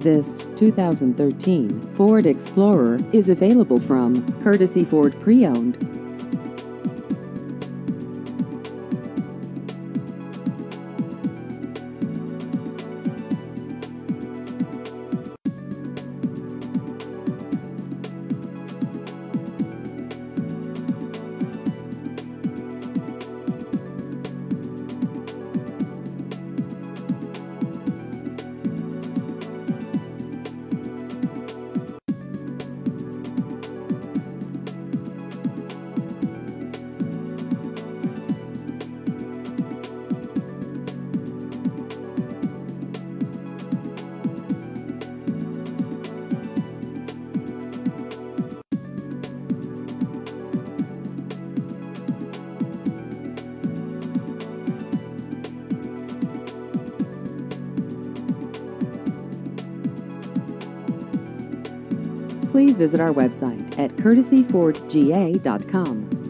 This 2013 Ford Explorer is available from Courtesy Ford Pre-Owned. Please visit our website at courtesyfordga.com.